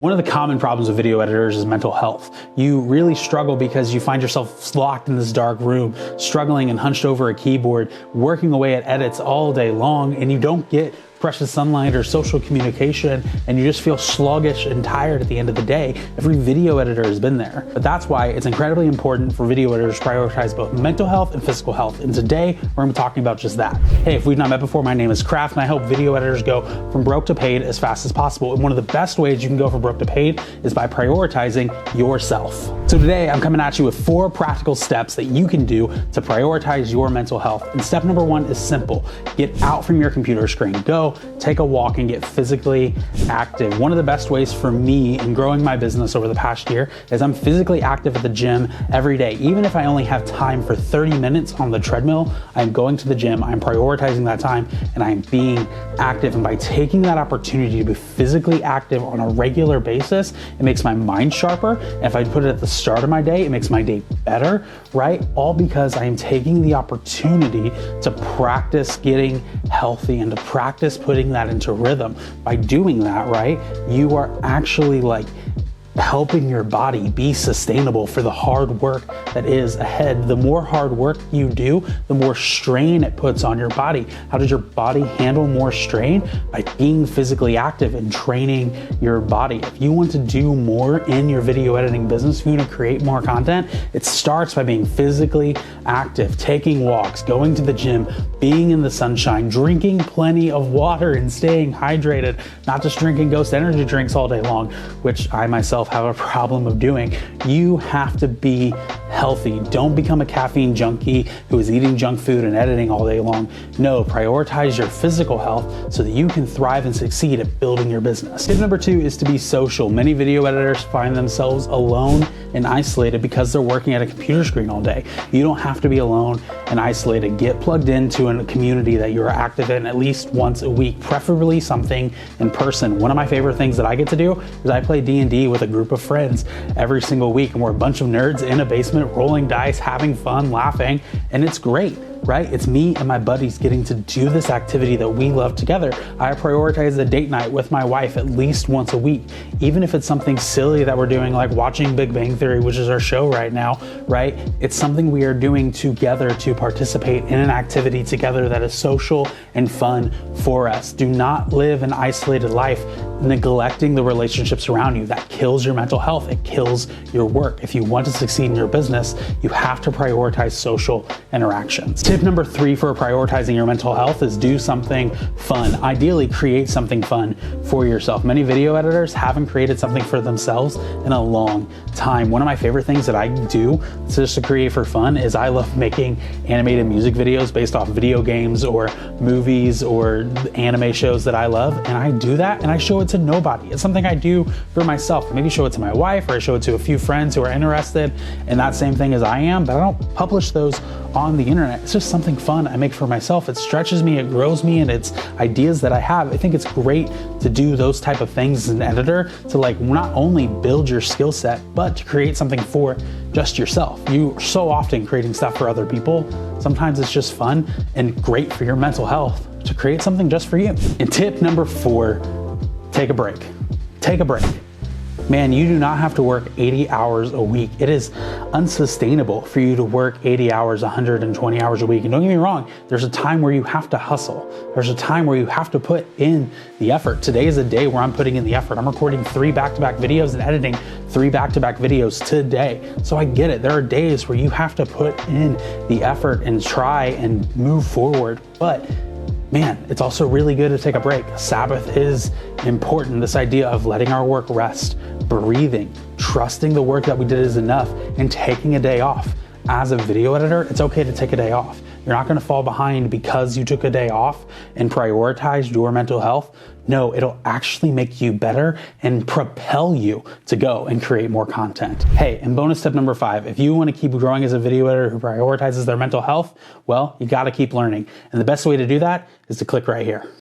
One of the common problems with video editors is mental health. You really struggle because you find yourself locked in this dark room, struggling and hunched over a keyboard, working away at edits all day long, and you don't get precious sunlight or social communication, and you just feel sluggish and tired at the end of the day. Every video editor has been there. But that's why it's incredibly important for video editors to prioritize both mental health and physical health. And today, we're gonna be talking about just that. Hey, if we've not met before, my name is Kraft, and I help video editors go from broke to paid as fast as possible. And one of the best ways you can go from broke to paid is by prioritizing yourself. So today, I'm coming at you with 4 practical steps that you can do to prioritize your mental health. And step number 1 is simple. Get out from your computer screen. Go take a walk and get physically active. One of the best ways for me in growing my business over the past year is I'm physically active at the gym every day. Even if I only have time for 30 minutes on the treadmill, I'm going to the gym, I'm prioritizing that time, and I'm being active. And by taking that opportunity to be physically active on a regular basis, it makes my mind sharper. And if I put it at the start of my day, it makes my day better, right? All because I am taking the opportunity to practice getting healthy and to practice putting that into rhythm. By doing that, right, you are actually like helping your body be sustainable for the hard work that is ahead. The more hard work you do, the more strain it puts on your body. How does your body handle more strain? By being physically active and training your body. If you want to do more in your video editing business, if you want to create more content, it starts by being physically active, taking walks, going to the gym, being in the sunshine, drinking plenty of water and staying hydrated, not just drinking Ghost energy drinks all day long, which I myself have a problem of doing. You have to be healthy. Don't become a caffeine junkie who is eating junk food and editing all day long. No, prioritize your physical health so that you can thrive and succeed at building your business. Tip number 2 is to be social. Many video editors find themselves alone and isolated because they're working at a computer screen all day. You don't have to be alone and isolated. Get plugged into a community that you're active in at least once a week, preferably something in person. One of my favorite things that I get to do is I play D&D with a group of friends every single week, and we're a bunch of nerds in a basement rolling dice, having fun, laughing, and it's great. Right? It's me and my buddies getting to do this activity that we love together. I prioritize a date night with my wife at least once a week, even if it's something silly that we're doing, like watching Big Bang Theory, which is our show right now, right? It's something we are doing together to participate in an activity together that is social and fun for us. Do not live an isolated life, neglecting the relationships around you. That kills your mental health. It kills your work. If you want to succeed in your business, you have to prioritize social interactions. Tip number 3 for prioritizing your mental health is do something fun. Ideally, create something fun for yourself. Many video editors haven't created something for themselves in a long time. One of my favorite things that I do just to create for fun is I love making animated music videos based off video games or movies or anime shows that I love. And I do that and I show it to nobody. It's something I do for myself. Maybe show it to my wife or I show it to a few friends who are interested in that same thing as I am, but I don't publish those on the internet. It's just something fun I make for myself. It stretches me, it grows me, and it's ideas that I have. I think it's great to do those type of things as an editor to like not only build your skill set, but to create something for just yourself. You're so often creating stuff for other people. Sometimes it's just fun and great for your mental health to create something just for you. And tip number 4, take a break. Take a break. Man, you do not have to work 80 hours a week. It is unsustainable for you to work 80 hours, 120 hours a week. And don't get me wrong, there's a time where you have to hustle. There's a time where you have to put in the effort. Today is a day where I'm putting in the effort. I'm recording 3 back-to-back videos and editing 3 back-to-back videos today. So I get it. There are days where you have to put in the effort and try and move forward. But man, it's also really good to take a break. Sabbath is important. This idea of letting our work rest, breathing, trusting the work that we did is enough, and taking a day off. As a video editor, it's okay to take a day off. You're not gonna fall behind because you took a day off and prioritized your mental health. No, it'll actually make you better and propel you to go and create more content. Hey, and bonus tip number 5, if you wanna keep growing as a video editor who prioritizes their mental health, well, you gotta keep learning. And the best way to do that is to click right here.